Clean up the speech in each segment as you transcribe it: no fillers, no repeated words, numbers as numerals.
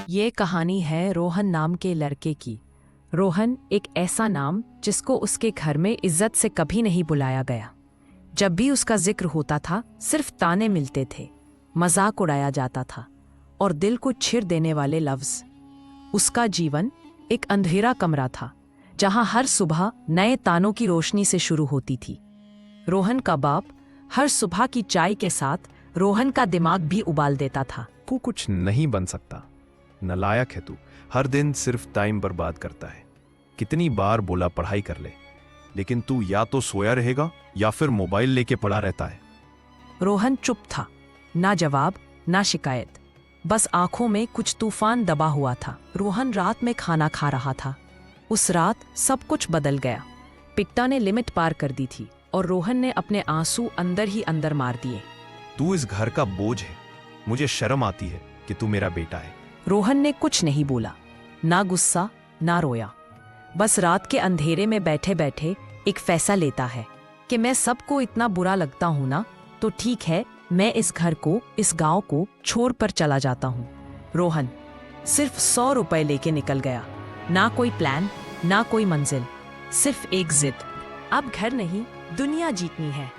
ये कहानी है रोहन नाम के लड़के की। रोहन एक ऐसा नाम जिसको उसके घर में इज्जत से कभी नहीं बुलाया गया। जब भी उसका जिक्र होता था सिर्फ ताने मिलते थे, मजाक उड़ाया जाता था और दिल को छिर देने वाले लफ्ज। उसका जीवन एक अंधेरा कमरा था जहां हर सुबह नए तानों की रोशनी से शुरू होती थी। रोहन का बाप हर सुबह की चाय के साथ रोहन का दिमाग भी उबाल देता था। तू कुछ नहीं बन सकता, नालायक है तू, हर दिन सिर्फ टाइम बर्बाद करता है। कितनी बार बोला पढ़ाई कर ले, लेकिन तू या तो सोया रहेगा या फिर मोबाइल लेके पड़ा रहता है। रोहन चुप था, ना जवाब ना शिकायत, बस आंखों में कुछ तूफान दबा हुआ था। रोहन रात में खाना खा रहा था। उस रात सब कुछ बदल गया। पिट्टा ने लिमिट पार कर दी थी और रोहन ने अपने आंसू अंदर ही अंदर मार दिए। तू इस घर का बोझ है, मुझे शर्म आती है कि तू मेरा बेटा है। रोहन ने कुछ नहीं बोला, ना गुस्सा ना रोया, बस रात के अंधेरे में बैठे बैठे एक फैसला लेता है कि मैं सबको इतना बुरा लगता हूं ना, तो ठीक है, मैं इस घर को, इस गांव को छोड़ कर चला जाता हूं। रोहन सिर्फ 100 रुपए लेके निकल गया। ना कोई प्लान, ना कोई मंजिल, सिर्फ एक जिद, अब घर नहीं दुनिया जीतनी है।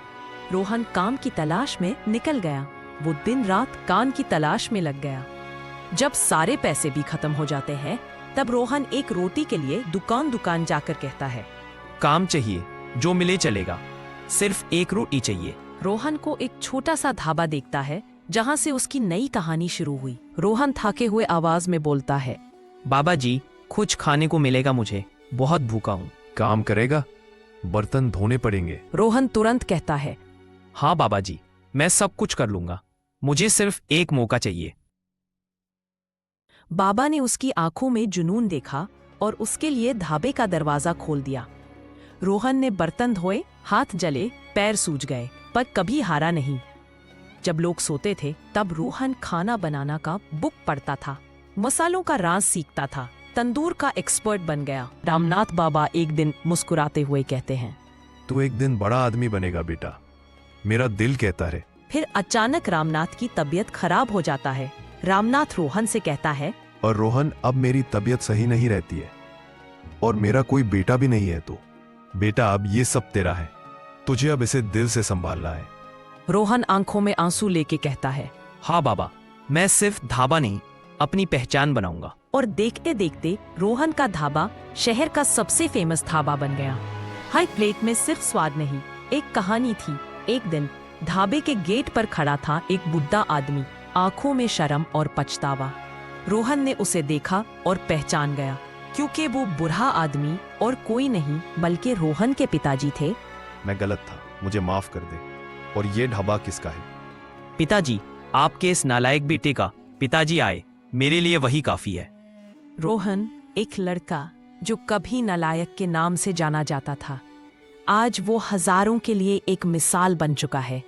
रोहन काम की तलाश में निकल गया। वो दिन रात काम की तलाश में लग गया। जब सारे पैसे भी खत्म हो जाते हैं तब रोहन एक रोटी के लिए दुकान दुकान जाकर कहता है, काम चाहिए, जो मिले चलेगा, सिर्फ एक रोटी चाहिए। रोहन को एक छोटा सा ढाबा देखता है जहां से उसकी नई कहानी शुरू हुई। रोहन थके हुए आवाज में बोलता है, बाबा जी, कुछ खाने को मिलेगा, मुझे बहुत भूखा हूँ। काम करेगा? बर्तन धोने पड़ेंगे। रोहन तुरंत कहता है, हाँ बाबा जी, मैं सब कुछ कर लूंगा, मुझे सिर्फ एक मौका चाहिए। बाबा ने उसकी आंखों में जुनून देखा और उसके लिए ढाबे का दरवाजा खोल दिया। रोहन ने बर्तन धोए, हाथ जले, पैर सूज गए, पर कभी हारा नहीं। जब लोग सोते थे तब रोहन खाना बनाना का बुक पढ़ता था, मसालों का राज सीखता था, तंदूर का एक्सपर्ट बन गया। रामनाथ बाबा एक दिन मुस्कुराते हुए कहते हैं, तू एक दिन बड़ा आदमी बनेगा बेटा, मेरा दिल कहता है। फिर अचानक रामनाथ की तबीयत खराब हो जाता है। रामनाथ रोहन से कहता है, और रोहन, अब मेरी तबीयत सही नहीं रहती है और मेरा कोई बेटा भी नहीं है। तो बेटा, अब ये सब तेरा है, तुझे अब इसे दिल से संभालना है। रोहन आंखों में आंसू लेके कहता है, हाँ बाबा, मैं सिर्फ ढाबा नहीं, अपनी पहचान बनाऊंगा। और देखते देखते रोहन का ढाबा शहर का सबसे फेमस ढाबा बन गया। हर प्लेट में सिर्फ स्वाद नहीं, एक कहानी थी। एक दिन ढाबे के गेट पर खड़ा था एक बुढ़ा आदमी, आंखों में शर्म और पछतावा। रोहन ने उसे देखा और पहचान गया, क्योंकि वो बूढ़ा आदमी और कोई नहीं बल्कि रोहन के पिताजी थे। मैं गलत था, मुझे माफ कर दे। और ये ढाबा किसका है? पिताजी, आपके इस नालायक बेटे का पिताजी आए, मेरे लिए वही काफी है। रोहन, एक लड़का जो कभी नालायक के नाम से जाना जाता था, आज वो हजारों के लिए एक मिसाल बन चुका है।